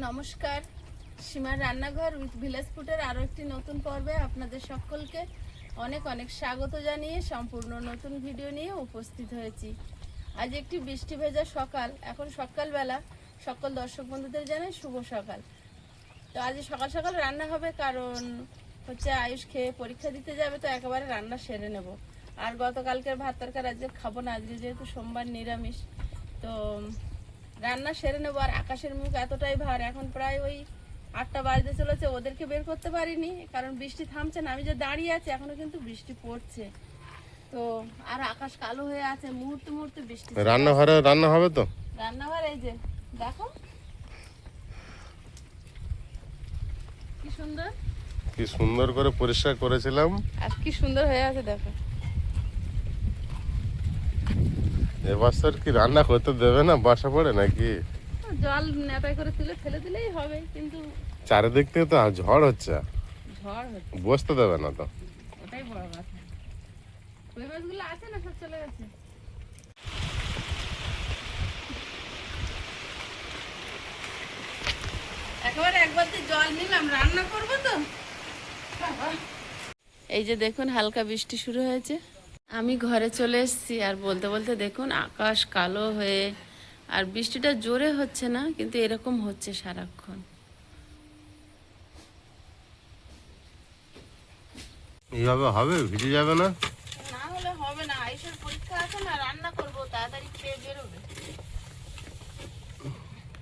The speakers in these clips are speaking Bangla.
নমস্কার, সীমার রান্নাঘর উইথ ভিলেজ ফুডের আরও একটি নতুন পর্বে আপনাদের সকলকে অনেক অনেক স্বাগত জানিয়ে সম্পূর্ণ নতুন ভিডিও নিয়ে উপস্থিত হয়েছি। আজ একটি বৃষ্টি ভেজা সকাল, এখন সকালবেলা। সকল দর্শক বন্ধুদের জানাই শুভ সকাল। তো আজ সকাল সকাল রান্না হবে, কারণ হচ্ছে আয়ুষ খেয়ে পরীক্ষা দিতে যাবে, তো একেবারে রান্না সেরে নেব। আর গতকালকের ভাত তরকারি আজকে খাবো না, আজকে যেহেতু সোমবার নিরামিষ, তো রান্না সেরে নেবো। আর আকাশের মুখ এতটাই ভার, এখন প্রায় ওই 8টা বাজতে চলেছে। ওদেরকে বের করতে পারিনি কারণ বৃষ্টি থামছে না। আমি যে দাঁড়িয়ে আছি এখনো কিন্তু বৃষ্টি পড়ছে, তো আর আকাশ কালো হয়ে আছে, মুহূর্তে মুহূর্তে বৃষ্টি। রান্নাঘরে রান্না হবে তো? রান্নাঘর এই যে দেখো কি সুন্দর, কি সুন্দর করে পরিষ্কার করেছিলাম, আর কি সুন্দর হয়ে আছে দেখো। এবছর কি রান্না করতে দেবে না, বাসা পড়ে নাকি? জল নেতায় করে তুলে ফেলে দিলেই হবে, কিন্তু চারিদিক থেকে তো ঝড় হচ্ছে, ঝড় হচ্ছে, বসতে দেবে না তো। ওটাই বড় কথা। ওই মাছগুলো আছে না, সব চলে গেছে। একেবারে একবার জল নিলাম, রান্না করব তো। এই যে দেখুন হালকা বৃষ্টি শুরু হয়েছে, আমি ঘরে চলে এসেছি। আর বলতে বলতে দেখুন আকাশ কালো হয়ে, আর বৃষ্টিটা জোরে হচ্ছে না, কিন্তু এরকম হচ্ছে সারাক্ষণ। এইভাবে হবে? ভিজে যাবে না? না হলে হবে না, আয়ুষের পরীক্ষা আছে না, রান্না করব, তাড়াতাড়ি খেয়ে বেরোবে।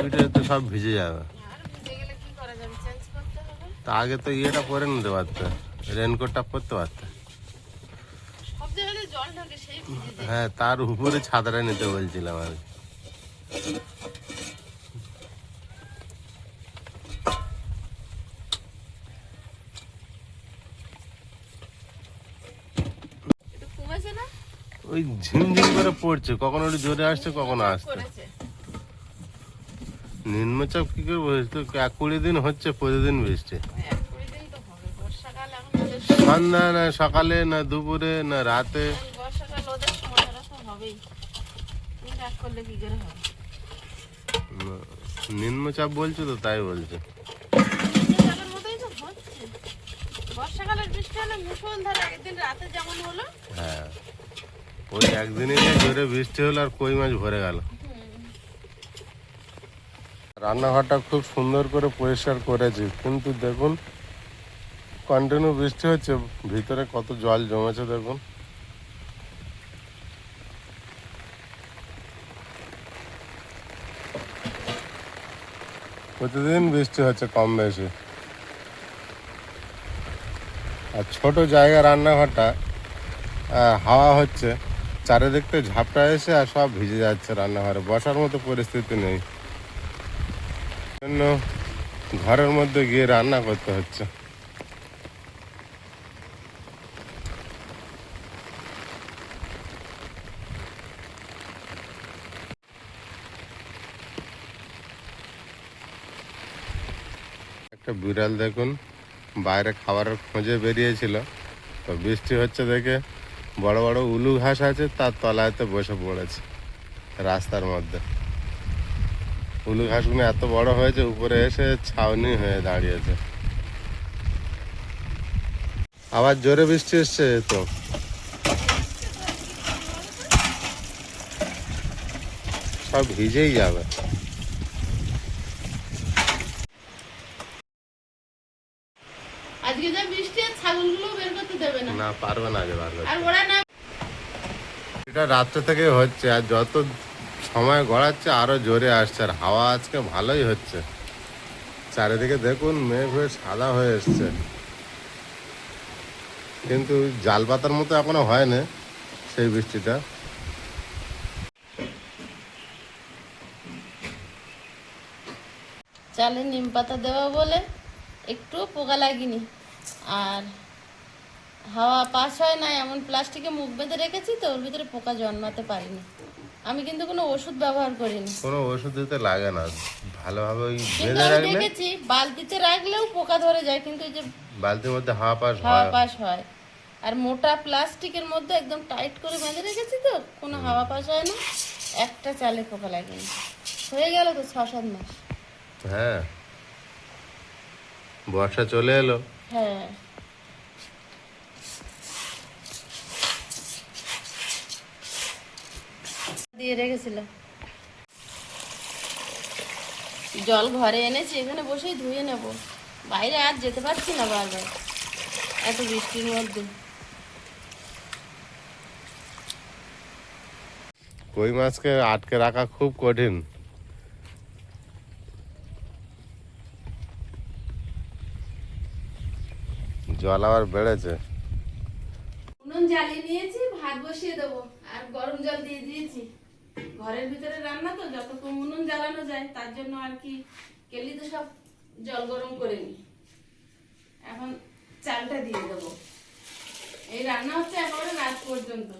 এটা তো সব ভিজে যাবে। আর ভিজে গেলে কি করা যাবে, চেঞ্জ করতে হবে। তা আগে তো ইয়েটা পরে নিতে পারতে, রেনকোটটা পরতে পারতে। সব জায়গায় জল ঢোকে, সেই ভিজে যায়। হ্যাঁ, তার উপরে ছাতাটা নিতে বলছিলাম আর কি। একটু কমেছে না? ওই ঝিমঝিম করে পড়ছে, কখনো একটু জোরে আসছে, কখনো আসছে। করেছে। নিম্নচাপ কি করবো? তো 20 দিন হচ্ছে প্রতিদিন বৃষ্টি। 20 দিন তো হবে, বর্ষাকাল এখন ওদের সন্ধ্যা না সকালে না দুপুরে না রাতে। বর্ষাকাল ওদের সময় ওরা তো হবেই, তুমি রাগ করলে কি করে হবে? নিম্নচাপ বলছো তো, তাই বলছে। বর্ষাকালের মতোই তো হচ্ছে। বর্ষাকালের বৃষ্টি হলে মুষলধারে, একদিন রাতে যেমন হলো। হ্যাঁ, ওই একদিনই যে জোরে বৃষ্টি হলো আর কই মাছ ভরে গেল। রান্নাঘরটা খুব সুন্দর করে পরিষ্কার করেছি, কিন্তু দেখুন কন্টিনিউ বৃষ্টি হচ্ছে, ভিতরে কত জল জমেছে দেখুন। প্রতিদিন বৃষ্টি হচ্ছে কম বেশি। আর ছোট জায়গা রান্নাঘরটা, হাওয়া হচ্ছে, চারিদিক থেকে ঝাপটা এসে আর সব ভিজে যাচ্ছে। রান্নাঘরে বসার মতো পরিস্থিতি নেই, জন্য ঘরের মধ্যে গিয়ে রান্না করতে হচ্ছে। একটা বিড়াল দেখুন বাইরে খাবারের খোঁজে বেরিয়েছিল, তো বৃষ্টি হচ্ছে দেখে বড় বড় উলু ঘাস আছে তার তলায়তে বসে পড়েছে রাস্তার মধ্যে। উলু ঘাসগুলো এত বড় হয়েছে, উপরে এসে ছাউনি হয়ে দাঁড়িয়েছে। আবার জোরে বৃষ্টি এসছে, তো সব ভিজেই যাবে। আজকে যা বৃষ্টি, আর ছাগলগুলো বের করতে দেবে না। না, পারবে না আগে বার করতে। আর ওরা না, এটা রাত্রে থেকে হচ্ছে, আর যত সময় গড়াচ্ছে আরো জোরে আসছে। আর হাওয়া আজকে ভালোই হচ্ছে, চারিদিকে দেখুন মেঘ হয়ে সাদা হয়ে এসছে, কিন্তু জাল পাতার মতো এখনো হয় না সেই বৃষ্টিটা। চালে নিম পাতা দেওয়া বলে একটুও পোকা লাগেনি, আর হাওয়া পাস হয় না, এমন প্লাস্টিকে মুখ বেঁধে রেখেছি তো ওর ভিতরে পোকা জন্মাতে পারেনি। আমি কিন্তু কোনো ওষুধ ব্যবহার করিনি, কোনো ওষুধ দিতে লাগে না, ভালোভাবে ওই কিন্তু বেঁধে আমি রাখলে দেখেছি বালতিতে রাখলেও পোকা ধরে যায়, কিন্তু এই যে বালতির মধ্যে হাওয়া পাস হাওয়া হয়। পাস হয়। আর মোটা প্লাস্টিকের মধ্যে একদম টাইট করে বেঁধে রেখেছি তো কোনো হাওয়া পাস হয় না, একটা চালে পোকা লাগেনি। হয়ে গেল তো 6-7 মাস। হ্যাঁ, বর্ষা চলে এলো। হ্যাঁ, দিয়ে রেখেছিলাম। জল ঘরে এনেছি, এখানে বসেই ধুয়ে নেব। বাইরে আর যেতে পারছি না বারবার, এত বৃষ্টির মধ্যে। কই মাছকে আটকে রাখা খুব কঠিন। জল আবার বেড়েছে। উনুন জ্বালিয়ে নিয়েছি, ভাত বসিয়ে দেবো আর গরম জল দিয়ে দিয়েছি। ঘরের ভিতরে রান্না তো, যতক্ষণ উনুন জ্বালানো যায় তার জন্য আর কি কেলিতে সব জল গরম করে নি। এখন চালটা দিয়ে দেবো। এই রান্না হচ্ছে একেবারে রাত পর্যন্ত।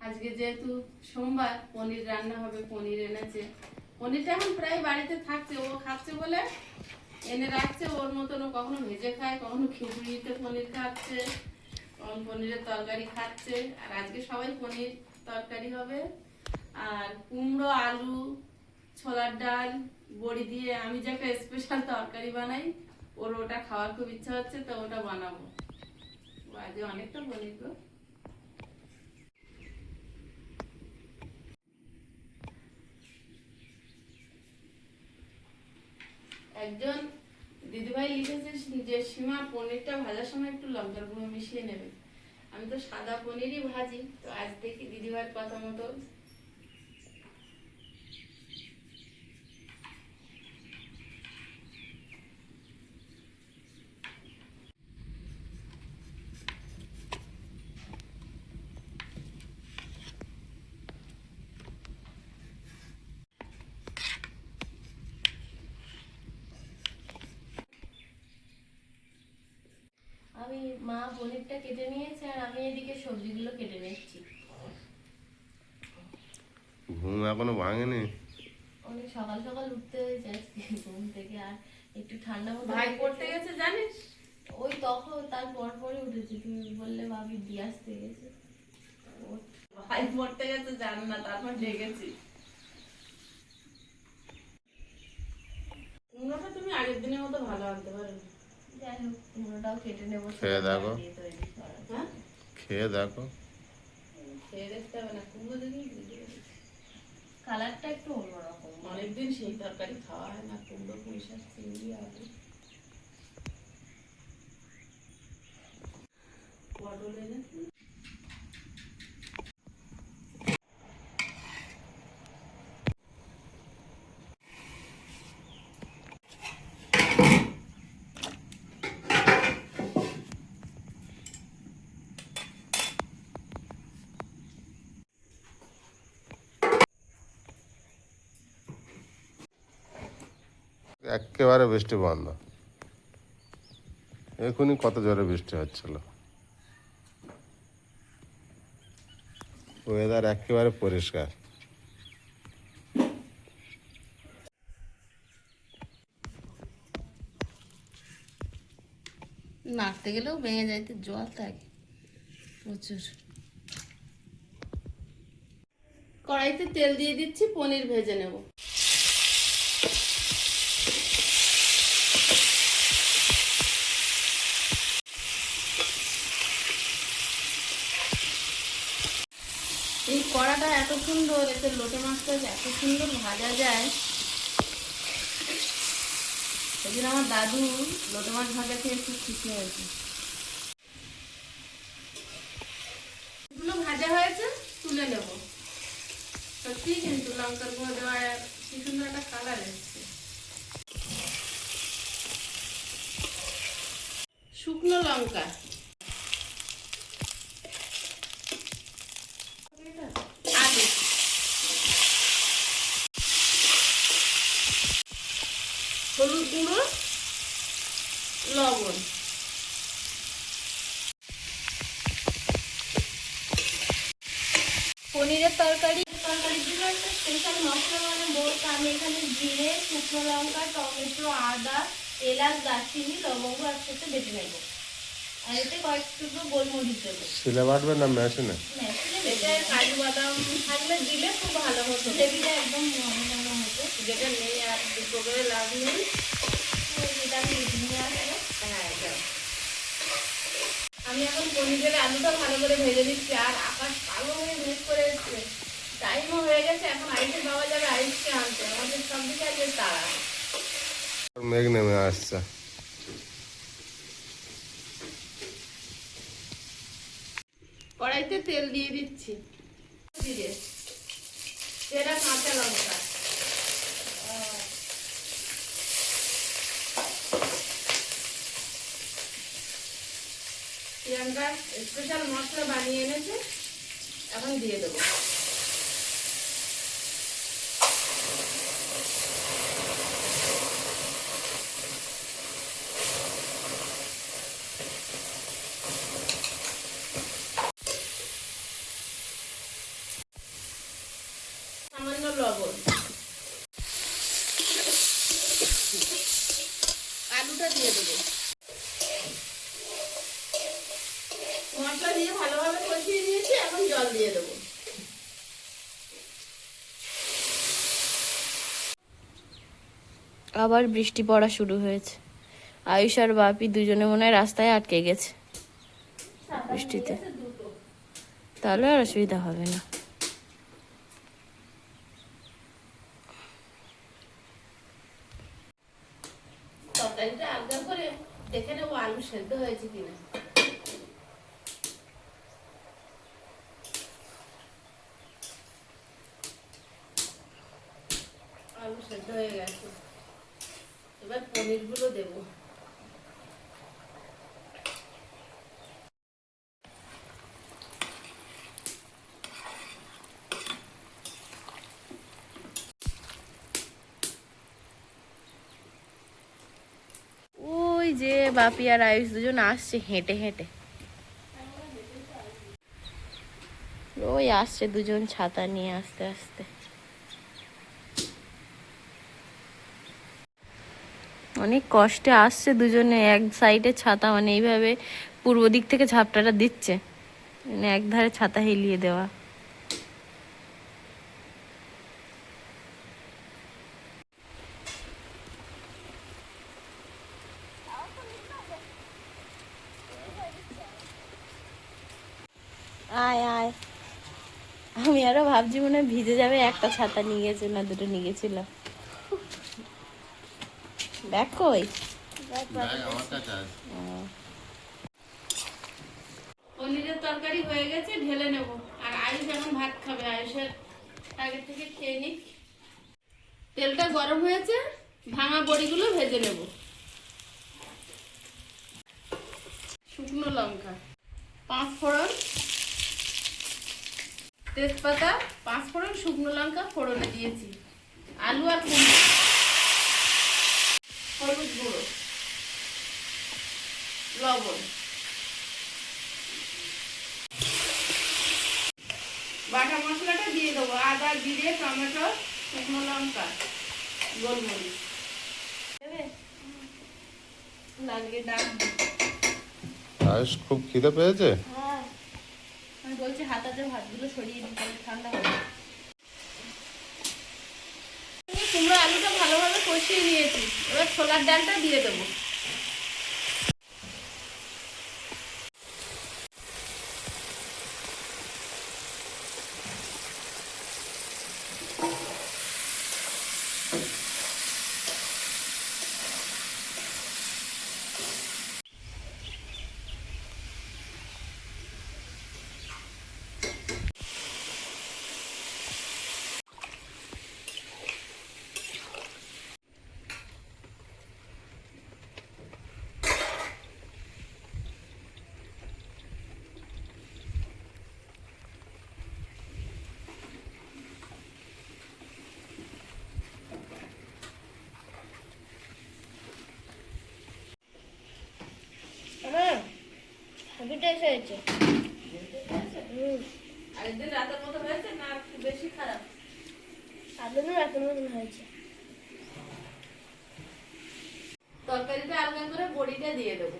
আজকে যেহেতু সোমবার, পনির রান্না হবে। পনির এনেছে, পনিরটা এখন প্রায় বাড়িতে থাকছে, ও খাচ্ছে বলে এনে রাখছে। ওর মতন ও কখনো ভেজে খায়, কখনো খিচুড়িতে পনির খাচ্ছে, কখন পনিরের তরকারি খাচ্ছে। আর আজকে সবাই পনির তরকারি হবে। আর কুমড়ো, আলু, ছোলার ডাল, বড়ি দিয়ে আমি যে একটা স্পেশাল তরকারি বানাই, ওর ওটা খাওয়ার খুব ইচ্ছা হচ্ছে, তো ওটা বানাবো। আজকে অনেকটা পনির গো। একজন দিদিভাই লিখেছে যে সীমা পনিরটা ভাজার সময় একটু লঙ্কার গুঁড়ো মিশিয়ে নেবে। আমি তো সাদা পনিরই ভাজি, তো আজ দেখি দিদিভাইয়ের কথা মতো। আমি মা পনিরটা কেটে নিয়েছে আর আমি এদিকে সবজিগুলো কেটে নিচ্ছি। ঘুম এখনো ভাঙেনি। অনেক সকাল সকাল উঠতে হয়েছে আজকে ঘুম থেকে। আর একটু ঠান্ডা মতো ভাই পড়তে গেছে জানিস, ওই তখন তার পরপরই উঠেছি। তুমি বললে ভাবি দিয়ে আসতে গেছে, ভাই পড়তে গেছে জান না, তারপর ডেকেছি। কুমড়োটা তুমি আগের দিনের মতো ভালো আনতে পারো। যাই হোক, কুমড়োটাও কেটে নেবো। খেয়ে দেখো, হ্যাঁ, খেয়ে দেখো। খেয়ে দেখতে হবে না, কুমড়ো দেখি কালারটা একটু অন্যরকম। অনেকদিন সেই তরকারি খাওয়া হয় না, কুমড়ো, পুঁই শাক, চিংড়ি, আলু, পটল এনেছি। একেবারে বৃষ্টি বন্ধ। এখনই কত জোরে বৃষ্টি হচ্ছিল। ওয়েদার একেবারে পরিষ্কার। নাড়তে গেলেও ভেঙে যাইতে জল থাকে প্রচুর। কড়াইতে তেল দিয়ে দিচ্ছি, পনির ভেজে নেব। এই কড়াটা এত সুন্দর, এতে লোটে মাছটা এত সুন্দর ভাজা যায়। সেদিন আমার দাদু লোটে মাছ ভাজা খেয়ে খুব খুশি হয়েছে। এগুলো ভাজা হয়েছে, তুলে নেব। সত্যি কিন্তু লঙ্কার গুঁড়ো দেওয়া কি সুন্দর একটা কালার এসছে। শুকনো লঙ্কা, আলু, হলুদ গুঁড়ো, লবণ, পনিরের তরকারির জন্য একটা স্পেশাল মশলা মানে মোট আমি এখানে জিরে, শুকনো লঙ্কা, টমেটো, আদা, এলাচ, দারচিনি, লবঙ্গ একসাথে বেটে নেব। আর এতে কয়েক টুকরো গোলমরিচ দেবো। শিলে বাটবে না মেশিনে? মেশিনে বেটে কাজু বাদাম থাকলে দিলে খুব ভালো হতো, গ্রেভিটা একদম নরম হতো। যেটা নেই আর দুটো করে লাভ নেই। যেটা আমি নিয়ে আসবো। হ্যাঁ যাও। আমি এখন পনিরের আলুটা ভালো করে ভেজে দিচ্ছি। আর আকাশ কালো হয়ে মেঘ করে এসছে, টাইমও হয়ে গেছে। এখন আইসের বাবা যাবে আইসকে আনতে। আমাদের সব দিকে আজকে তাড়া। মেঘ নেমে আসছে। কড়াইতে তেল দিয়ে দিচ্ছি, জিরে, তেরা কাঁচা লঙ্কা, প্রিয়াঙ্কা স্পেশাল মশলা বানিয়ে এনেছে, এখন দিয়ে দেবো। সামান্য লবণ, আলুটা দিয়ে দেবো। মশলা দিয়ে ভালোভাবে কষিয়ে নিয়েছি, এখন জল দিয়ে দেবো। আবার বৃষ্টি পড়া শুরু হয়েছে। আয়ুষ আর বাপি দুজনে মনে হয় রাস্তায় আটকে গেছে বৃষ্টিতে। তাহলে আর অসুবিধা হবে না। তরকারিটা আলগা করে দেখে নেবো আলু সেদ্ধ হয়েছে কিনা। আলু সেদ্ধ হয়ে গেছে, এবার পনির গুলো দেবো। ওই যে বাপি আর আয়ুষ দুজন আসছে হেঁটে হেঁটে। ওই আসছে দুজন ছাতা নিয়ে আস্তে আস্তে। অনেক কষ্টে আসছে দুজনে, এক সাইডে ছাতা, মানে এইভাবে পূর্ব দিক থেকে ঝাপটাটা দিচ্ছে, মানে একধারে ছাতা হেলিয়ে দেওয়া। আয় আয়, আমি আরো ভাবছি মনে হয় ভিজে যাবে, একটা ছাতা নিয়ে গেছে না দুটো নিয়ে গেছিল। ব্যাগ কই? আমার কাছে আছে। পনিরের তরকারি হয়ে গেছে, ঢেলে নেব। আর আয়ুষ এখন ভাত খাবে, আয়ুষের আগে থেকে খেয়ে নিক। তেলটা গরম হয়েছে, ভাঙা বড়িগুলো ভেজে নেব। শুকনো লঙ্কা, 5 ফোড়ন, তেজপাতা, 5 ফোড়ন, শুকনো লঙ্কা ফোড়নে দিয়েছি। আলু আর কুমড়ো, হলুদ গুঁড়ো, লবণ, বাটা মশলাটা দিয়ে দেবো। আদা, জিরে, টমেটো, শুকনো লঙ্কা, গোলমরিচ। লাগলে ডাক। আয়ুষ খুব খিদে পেয়েছে। আমি বলছি হাতাতে ভাতগুলো সরিয়ে দিতে, ঠান্ডা হবে। কুমড়ো আলুটা ভালোভাবে কষিয়ে নিয়েছি, এবার ছোলার ডালটা দিয়ে দেবো। হয়েছে। আরেকদিন রাতের মতো হয়েছে না একটু বেশি খারাপ? আলুও রাতের মতন হয়েছে। তরকারিটা আলগা করে বড়িটা দিয়ে দেবো।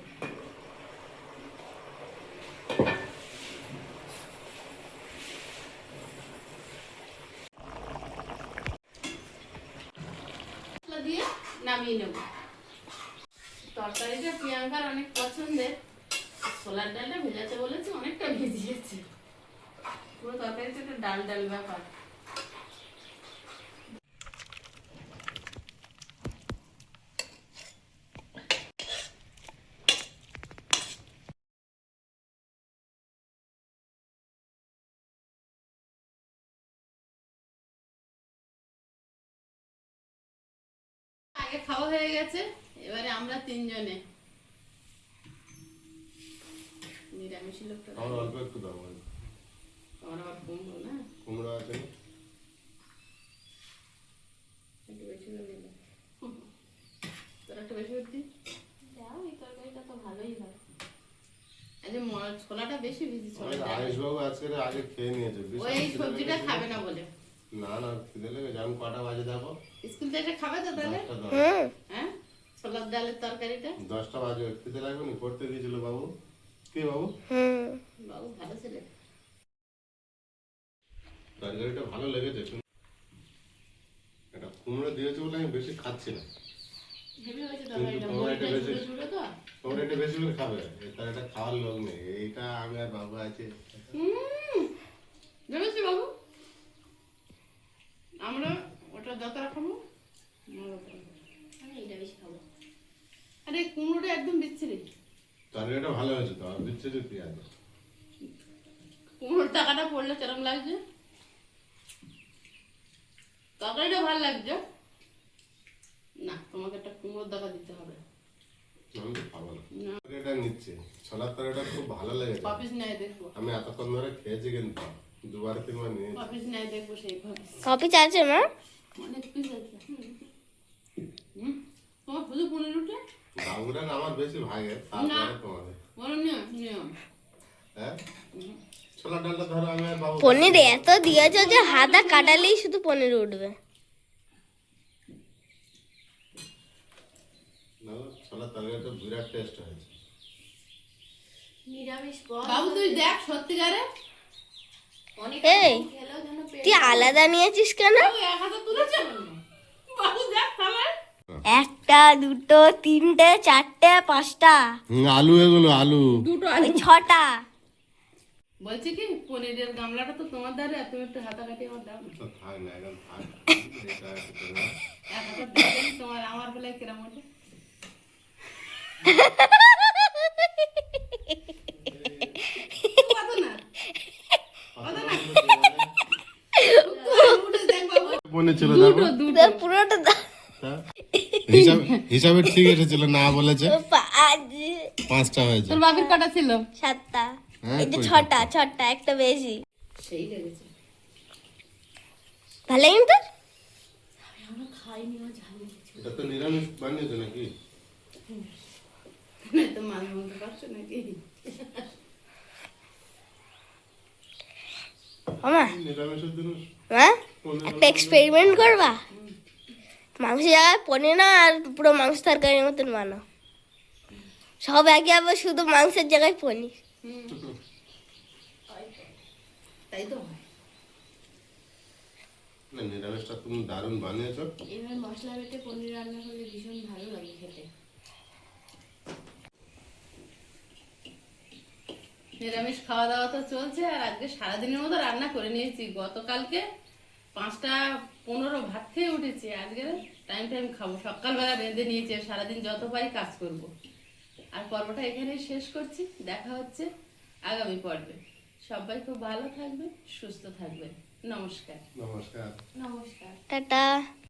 তরকারিটা প্রিয়াঙ্কার অনেক পছন্দের। ছোলার ডালটা ভেজাতে বলেছে, অনেকটা ভিজিয়েছে। পুরো তরকারিটা একটা ডাল ডাল ব্যাপার। আগে খাওয়া হয়ে গেছে, এবারে আমরা তিনজনে নিরামিষ লোকটা। আমার অল্প একটু দাও বলো। আমার আবার কুমড়ো না, কুমড়ো আছে না? একটু বেশি করে দিলে তোর একটু বেশি করে দিই। দাও, এই তরকারিটা তো ভালোই হয়। আজ ছোলাটা বেশি ভিজি, ছোলা আয়ুষবাবু আজকে আগে খেয়ে নিয়েছে। ও এই সবজিটা খাবে না বলে। না না, খিদে লেগে যেমন কটা বাজে দেখো। স্কুল থেকে খাবে তো তাহলে? 10টা 10। হ্যাঁ, ছোলার ডালের তরকারিটা 10টা বাজে, খিদে লাগবে না? পড়তে গিয়েছিল বাবু। কি বাবু? বাবু ভালো ছেলে। তরকারিটা ভালো লেগেছে। এটা কুমড়ো দিয়েছে বলে আমি বেশি খাচ্ছি না। হেভি হয়েছে কিন্তু তরকারিটা, তোমরা বড়িটা এটা বেশি ঝুড়ো ঝুড়ো তো। তোমরা এটা বেশি করে খাবে। তার এটা খাওয়ার লোক নেই। এইটা আমি আর বাবু আছে। ভেবেছি বাবু আমরা ওটা যতটা খাবো, আমি এটা বেশি খাবো। আরে কুমড়োটা একদম বিচ্ছিরি। তরকারিটা ভালো হয়েছে তো, আর দিচ্ছে যে পেঁয়াজ। কুমড়োর টাকাটা পড়লে কেরম লাগছে? তরকারিটা ভালো লাগছে না, তোমাকে একটা কুমড়োর টাকা দিতে হবে। আমি তো খাবো না। এটা নিচ্ছে ছোলার তরকারিটা খুব ভালো লেগেছে। অফিস নেয় দেখবো, আমি এতক্ষণ ধরে খেয়েছি কিন্তু 2-3 বার নিয়েছি। অফিস নেয় দেখবো সেই ভাবে। কপি চাইছে মা? অনেক পিস আছে। তোমার শুধু পনির উঠে বাবুরা না আমার বেশি ভাগে, তারপরে তোমাদের। বলো নিয়ম। হ্যাঁ, ছোলার ডালটা ধরো আমি আর বাবু। পনির এত দিয়েছে যে হাতা কাটালেই শুধু পনির উঠবে। না, ছোলার তরকারিটা বিরাট টেস্ট হয়েছে। নিরামিষ বাবু তুই দেখ সত্যিকারে এই তুই আলাদা নিয়েছিস কেন? বাবু এক হাতে তুলেছে। বাবু দেখ তাহলে। 1টা 2টো 3টে 4টে 5টা আলু, এগুলো আলু। দুটো 6টা। বলছি কি পনিরের গামলাটা তো তোমার ধারে, আর তুমি একটু হাতাকাটি আমার দাও না। তো থাক না, এখন থাক। এটা একটু না। এক হাতে দেখেন তোমার আমার বেলায় কিরম ওঠে। কত না উঠে দেখ বাবু। মনে ছিল দেখো। পুরোটা দাও। হ্যাঁ? হিসাবে ঠিক এসেছিল, না বলেছে 5টা হয়েছে। তোর বাবির কটা ছিল? 7টা। হ্যাঁ, এই যে কই 6টা একটা বেশি। সেই লেগেছে। ভালো কিন্তু আমরা খাইনি, ও ঝাল লেগেছে। এটা তো নিরামিষ বানিয়েছে নাকি? তো মাছ মাংস পাচ্ছ নাকি? মামা নিরামিষের দিন হ্যাঁ একটা এক্সপেরিমেন্ট করবা? মাংস জায়গায় পনির না, আর পুরো মাংস তরকারির মতন বানাও। সব একে আবার শুধু মাংসের জায়গায় পনির। তাই তো হয়। না, নিরামিষটা তুমি দারুণ বানিয়েছো। এবার মশলা বেটে পনির রান্না করলে ভীষণ ভালো লাগে খেতে। নিরামিষ খাওয়া দাওয়া তো চলছে, আর আজকে সারাদিনের মতো রান্না করে নিয়েছি। গতকালকে 5টা 15 ভাত খেয়ে উঠেছি। আজকে টাইম খাবো, সকালবেলা বেঁধে নিয়েছি। সারাদিন যত পারি কাজ করব। আর পর্বটা এখানেই শেষ করছি। দেখা হচ্ছে আগামী পর্বে। সবাই খুব ভালো থাকবে, সুস্থ থাকবেন। নমস্কার। নমস্কার। নমস্কার। টাটা।